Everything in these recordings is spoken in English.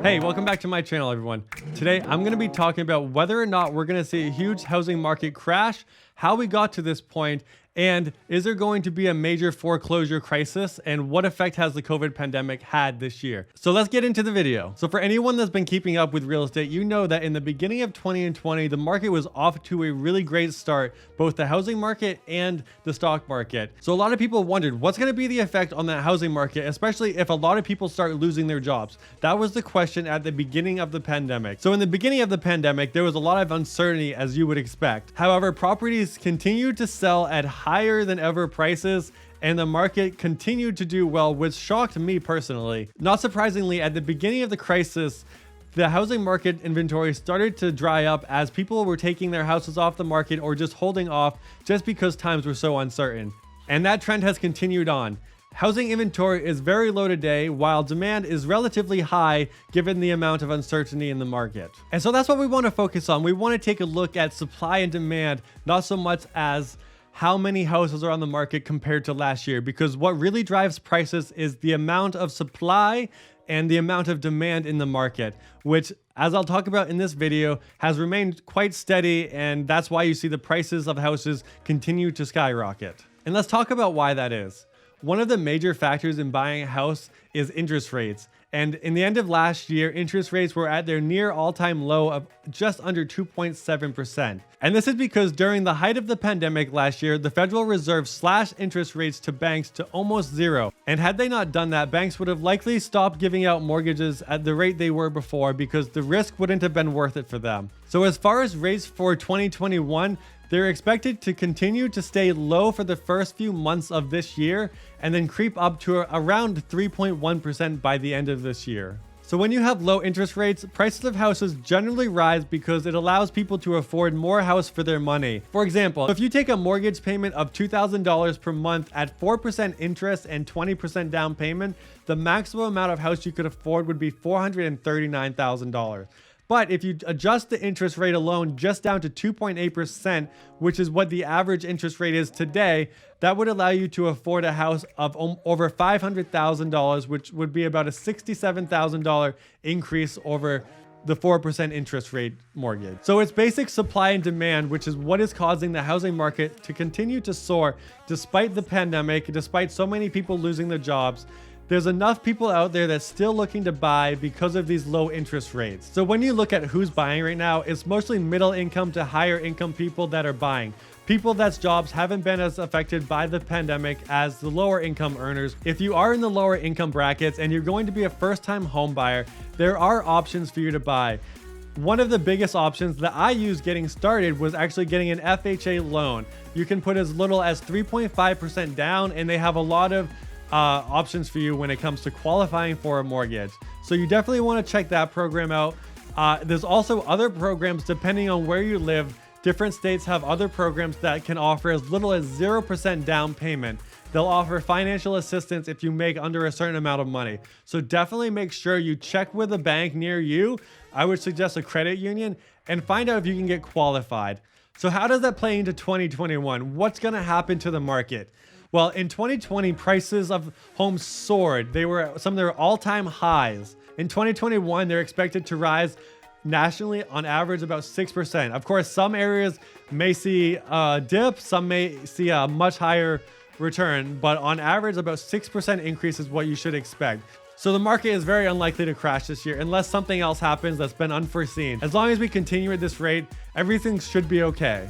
Hey, welcome back to my channel, everyone. Today, I'm going to be talking about whether or not we're going to see a huge housing market crash, how we got to this point, and is there going to be a major foreclosure crisis, and what effect has the COVID pandemic had this year? So let's get into the video. So for anyone that's been keeping up with real estate, you know that in the beginning of 2020, the market was off to a really great start, both the housing market and the stock market. So a lot of people wondered, what's going to be the effect on that housing market, especially if a lot of people start losing their jobs? That was the question at the beginning of the pandemic. So in the beginning of the pandemic, there was a lot of uncertainty, as you would expect. However, properties continued to sell at higher than ever prices, and the market continued to do well, which shocked me personally. Not surprisingly, at the beginning of the crisis, the housing market inventory started to dry up as people were taking their houses off the market or just holding off just because times were so uncertain. And that trend has continued on. Housing inventory is very low today, while demand is relatively high given the amount of uncertainty in the market. And so that's what we want to focus on. We want to take a look at supply and demand, not so much as how many houses are on the market compared to last year, because what really drives prices is the amount of supply and the amount of demand in the market, which, as I'll talk about in this video, has remained quite steady, and that's why you see the prices of houses continue to skyrocket. And let's talk about why that is. One of the major factors in buying a house is interest rates. And in the end of last year, interest rates were at their near all-time low of just under 2.7%. And this is because during the height of the pandemic last year, the Federal Reserve slashed interest rates to banks to almost zero. And had they not done that, banks would have likely stopped giving out mortgages at the rate they were before because the risk wouldn't have been worth it for them. So as far as rates for 2021, they're expected to continue to stay low for the first few months of this year and then creep up to around 3.1% by the end of this year. So when you have low interest rates, prices of houses generally rise because it allows people to afford more house for their money. For example, if you take a mortgage payment of $2,000 per month at 4% interest and 20% down payment, the maximum amount of house you could afford would be $439,000. But if you adjust the interest rate alone just down to 2.8%, which is what the average interest rate is today, that would allow you to afford a house of over $500,000, which would be about a $67,000 increase over the 4% interest rate mortgage. So it's basic supply and demand, which is what is causing the housing market to continue to soar despite the pandemic, despite so many people losing their jobs. There's enough people out there that's still looking to buy because of these low interest rates. So when you look at who's buying right now, it's mostly middle income to higher income people that are buying. People that's jobs haven't been as affected by the pandemic as the lower income earners. If you are in the lower income brackets and you're going to be a first-time home buyer, there are options for you to buy. One of the biggest options that I used getting started was actually getting an FHA loan. You can put as little as 3.5% down, and they have a lot of options for you when it comes to qualifying for a mortgage. So you definitely want to check that program out. There's also other programs depending on where you live. Different states have other programs that can offer as little as 0% down payment. They'll offer financial assistance if you make under a certain amount of money. So definitely make sure you check with a bank near you. I would suggest a credit union and find out if you can get qualified. So how does that play into 2021? What's going to happen to the market? Well, in 2020, prices of homes soared. They were some of their all-time highs. In 2021, they're expected to rise nationally on average about 6%. Of course, some areas may see a dip, some may see a much higher return, but on average, about 6% increase is what you should expect. So the market is very unlikely to crash this year unless something else happens that's been unforeseen. As long as we continue at this rate, everything should be okay.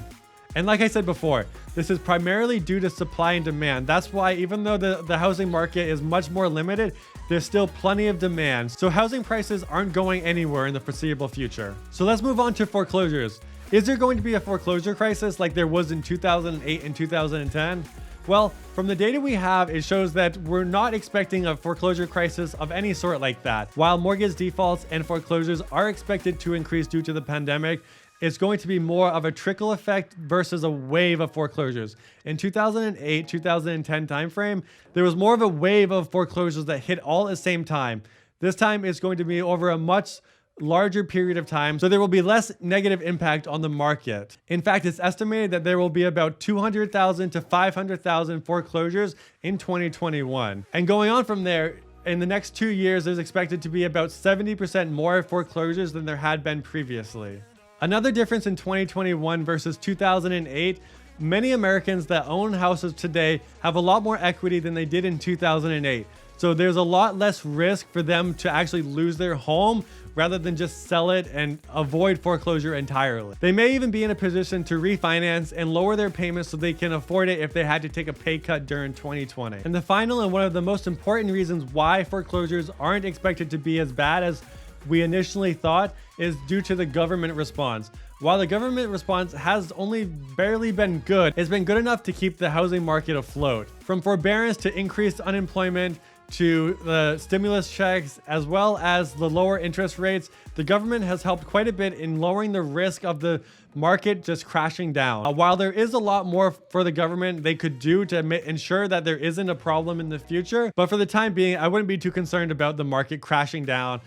And like I said before, this is primarily due to supply and demand. That's why even though the housing market is much more limited, there's still plenty of demand. So housing prices aren't going anywhere in the foreseeable future. So let's move on to foreclosures. Is there going to be a foreclosure crisis like there was in 2008 and 2010? Well, from the data we have, it shows that we're not expecting a foreclosure crisis of any sort like that. While mortgage defaults and foreclosures are expected to increase due to the pandemic, it's going to be more of a trickle effect versus a wave of foreclosures. In 2008, 2010 timeframe, there was more of a wave of foreclosures that hit all at the same time. This time it's going to be over a much larger period of time, so there will be less negative impact on the market. In fact, it's estimated that there will be about 200,000 to 500,000 foreclosures in 2021. And going on from there, in the next 2 years, there's expected to be about 70% more foreclosures than there had been previously. Another difference in 2021 versus 2008, many Americans that own houses today have a lot more equity than they did in 2008. So there's a lot less risk for them to actually lose their home rather than just sell it and avoid foreclosure entirely. They may even be in a position to refinance and lower their payments so they can afford it if they had to take a pay cut during 2020. And the final and one of the most important reasons why foreclosures aren't expected to be as bad as we initially thought is due to the government response. While the government response has only barely been good, it's been good enough to keep the housing market afloat. From forbearance to increased unemployment to the stimulus checks, as well as the lower interest rates, the government has helped quite a bit in lowering the risk of the market just crashing down. While there is a lot more for the government they could do to ensure that there isn't a problem in the future, but for the time being, I wouldn't be too concerned about the market crashing down.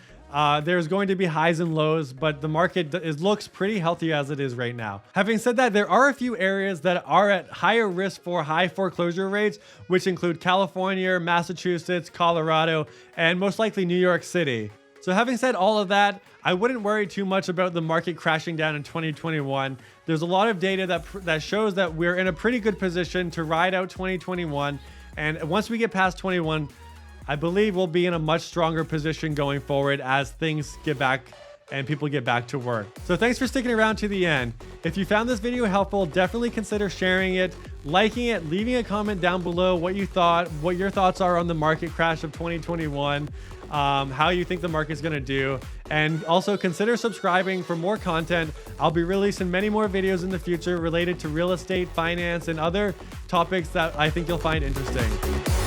There's going to be highs and lows, but the market looks pretty healthy as it is right now. Having said that, there are a few areas that are at higher risk for high foreclosure rates, which include California, Massachusetts, Colorado, and most likely New York City. So having said all of that, I wouldn't worry too much about the market crashing down in 2021. There's a lot of data that shows that we're in a pretty good position to ride out 2021. And once we get past 21, I believe we'll be in a much stronger position going forward as things get back and people get back to work. So thanks for sticking around to the end. If you found this video helpful, definitely consider sharing it, liking it, leaving a comment down below what you thought, what your thoughts are on the market crash of 2021, how you think the market's gonna do, and also consider subscribing for more content. I'll be releasing many more videos in the future related to real estate, finance, and other topics that I think you'll find interesting.